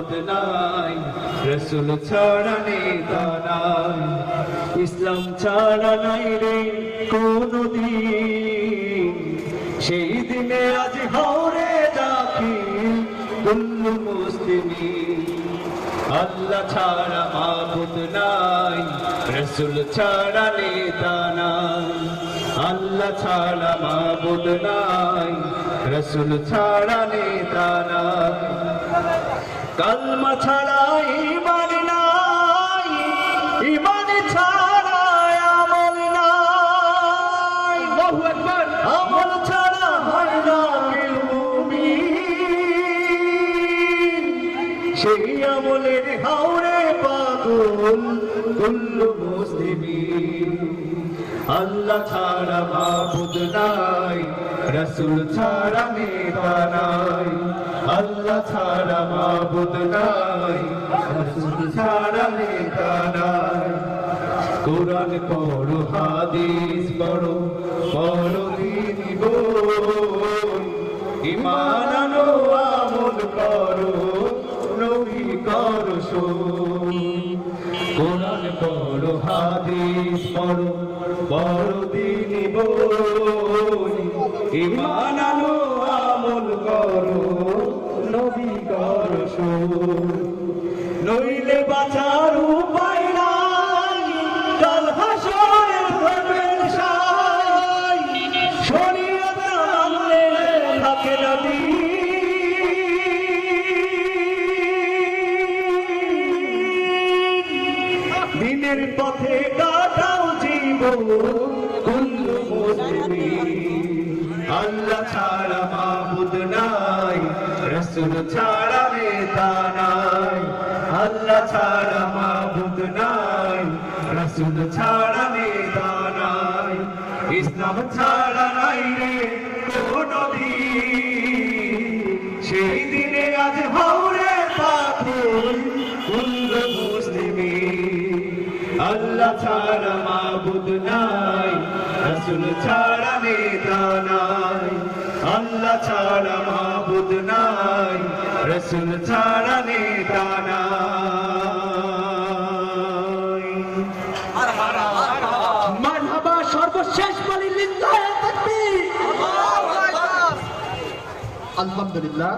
মাবুদ নাই, রাসূল ছাড়া নেতা নাই, ইসলাম ছাড়া নাই রে কোনো দিন। সেই দিনে আজ হাওরে দাখিল কুল্লু মুসলিমিন। আল্লাহ ছাড়া মাবুদ নাই, রাসূল ছাড়া নেতা নাই, আল্লাহ ছাড়া মাবুদ নাই, রাসূল ছাড়া নেতা নাই। কালমা ছাড়া ঈমান নাই, ঈমান ছাড়া আমল নাই, আল্লাহু আকবার। আমল ছাড়া হয় না কেউ মুমিন, সেই আমলের হাওরে পাগল কুল্লু মুসলিমিন। আল্লাহ ছাড়া মাবুদ নাই, রাসূল ছাড়া নেতা নাই, আল্লাহ ছাড়া মাবুদ নাই, রাসূল ছাড়া নেতা নাই। কোরআন পড়ো, হাদিস পড়ো, পড়ো দ্বীনি বই, ঈমান আনো আমল করো, নবী করো সই। কোরআন পড়ো, হাদিস পড়ো, পড়ো দ্বীনি বই, ঈমান আনো আমল করো, নবী করো সই। নইলে বাঁচার উপায় নাই, কাল হাসরে হবেন সাই, শরীয়ত না মানলে থাকে না দিন। দিনের পথে কাটাও জীবন কুল্লু মুসলিমিন। আল্লাহ ছাড়া মাবুদ নাই, রাসূল ছাড়া নেতা নাই, আল্লাহ ছাড়া মাবুদ নাই, রাসূল ছাড়া নেতা নাই, ইসলাম ছাড়া নাই রে কোনো দিন। সেই দিনে আজ হাওরে পাগল কুল্লু মুসলিমিন। আল্লাহ ছাড়া মাবুদ নাই, রাসূল ছাড়া নেতা নাই, আল্লাহ ছাড়া মাবুদ নাই, রাসূল ছাড়া নেতা নাই। মারহাবা। সর্বশেষ বলি লিল্লাহি তাকবীর। আলহামদুলিল্লাহ।